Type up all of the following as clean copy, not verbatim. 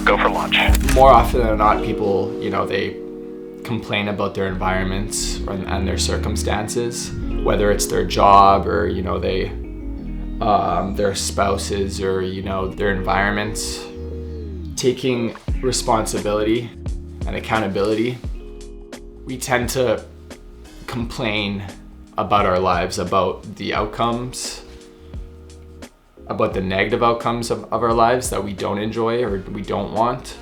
Go for lunch. More often than not, people, they complain about their environments and their circumstances, whether it's their job or, their spouses or, their environments. Taking responsibility and accountability, we tend to complain about our lives, about the outcomes, about the negative outcomes of our lives that we don't enjoy or we don't want.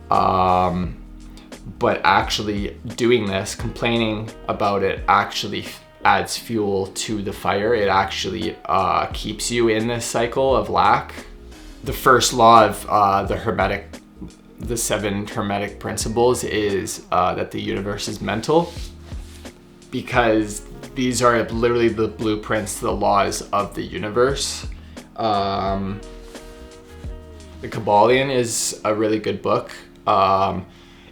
But actually doing this, complaining about it, actually adds fuel to the fire. It actually keeps you in this cycle of lack. The first law of the 7 Hermetic principles is that the universe is mental, because these are literally the blueprints, the laws of the universe. The Kabbalion is a really good book.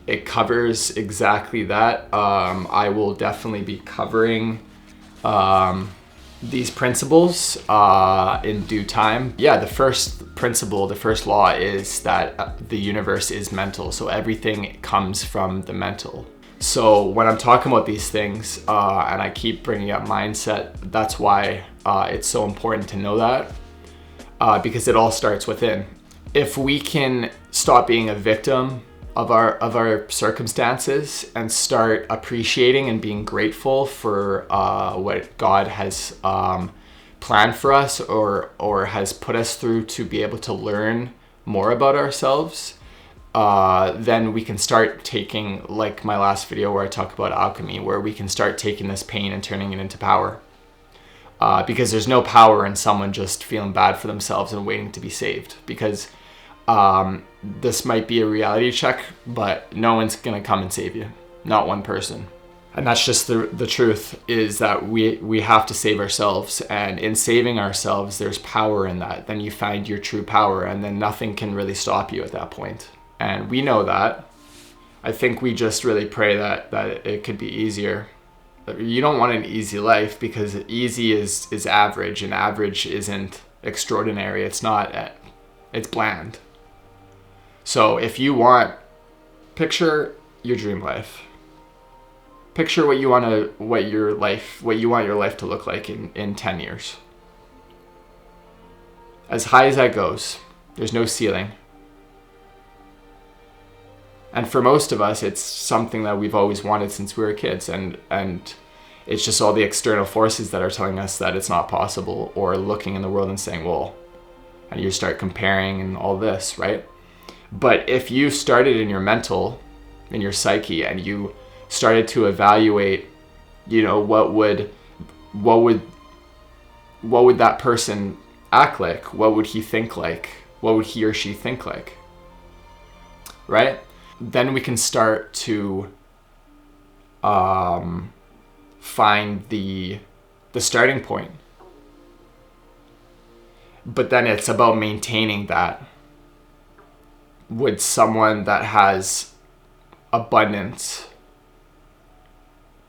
It covers exactly that. I will definitely be covering these principles in due time. Yeah, the first principle, the first law is that the universe is mental. So everything comes from the mental. So when I'm talking about these things and I keep bringing up mindset, that's why it's so important to know that, because it all starts within. If we can stop being a victim of our circumstances and start appreciating and being grateful for what God has planned for us or has put us through to be able to learn more about ourselves, then we can start taking, like my last video where I talk about alchemy, where we can start taking this pain and turning it into power. Because there's no power in someone just feeling bad for themselves and waiting to be saved. Because this might be a reality check, but no one's gonna come and save you. Not one person. And that's just the truth, is that we have to save ourselves. And in saving ourselves, there's power in that. Then you find your true power, and then nothing can really stop you at that point. And we know that. I think we just really pray that it could be easier. You don't want an easy life, because easy is average, and average isn't extraordinary. It's not, it's bland. So if you picture your dream life. Picture what you want your life to look like in 10 years. As high as that goes, there's no ceiling. And for most of us, it's something that we've always wanted since we were kids, and it's just all the external forces that are telling us that it's not possible, or looking in the world and saying, well, and you start comparing and all this, right? But if you started in your mental, in your psyche, and you started to evaluate, what would that person act like? What would he think like? What would he or she think like? Right? Then we can start to find the starting point. But then it's about maintaining that. Would someone that has abundance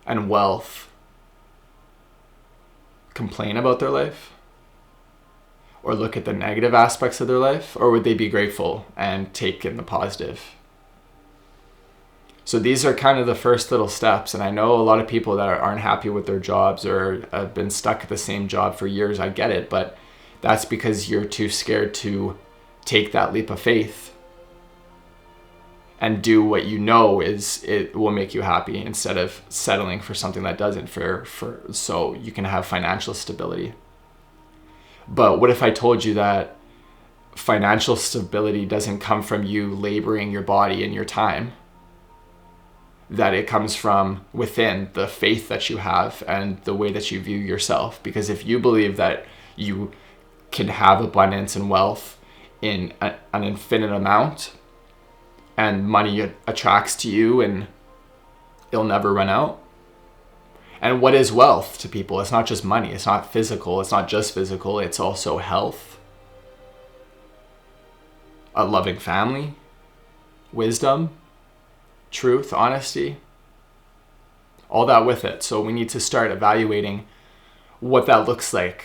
and wealth complain about their life? Or look at the negative aspects of their life? Or would they be grateful and take in the positive? So these are kind of the first little steps. And I know a lot of people that aren't happy with their jobs or have been stuck at the same job for years. I get it, but that's because you're too scared to take that leap of faith and do what it will make you happy, instead of settling for something that doesn't, so you can have financial stability. But what if I told you that financial stability doesn't come from you laboring your body and your time? That it comes from within, the faith that you have and the way that you view yourself. Because if you believe that you can have abundance and wealth in an infinite amount, and money attracts to you and it'll never run out. And what is wealth to people? It's not just money. It's not physical. It's not just physical. It's also health, a loving family, wisdom, truth, honesty, all that with it. So we need to start evaluating what that looks like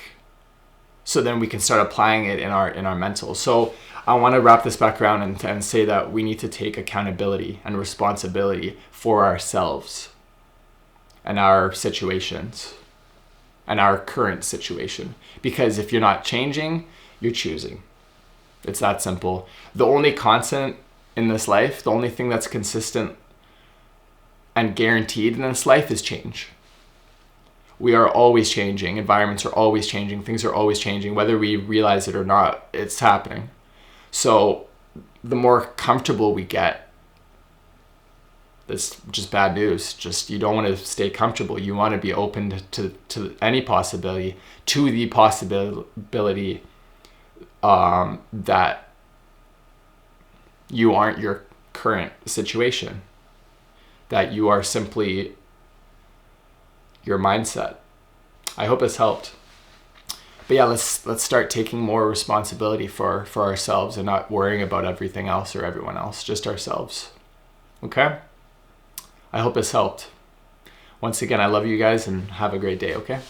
So then we can start applying it in our mental. So I want to wrap this back around and say that we need to take accountability and responsibility for ourselves and our situations and our current situation. Because if you're not changing, you're choosing. It's that simple. The only constant in this life, the only thing that's consistent and guaranteed in this life is change. We are always changing. Environments are always changing. Things are always changing. Whether we realize it or not, it's happening. So the more comfortable we get, that's just bad news. Just, you don't want to stay comfortable. You want to be open to any possibility, to the possibility that you aren't your current situation, that you are simply your mindset. I hope it's helped. But yeah, let's start taking more responsibility for ourselves and not worrying about everything else or everyone else, just ourselves. Okay? I hope this helped. Once again, I love you guys and have a great day, okay?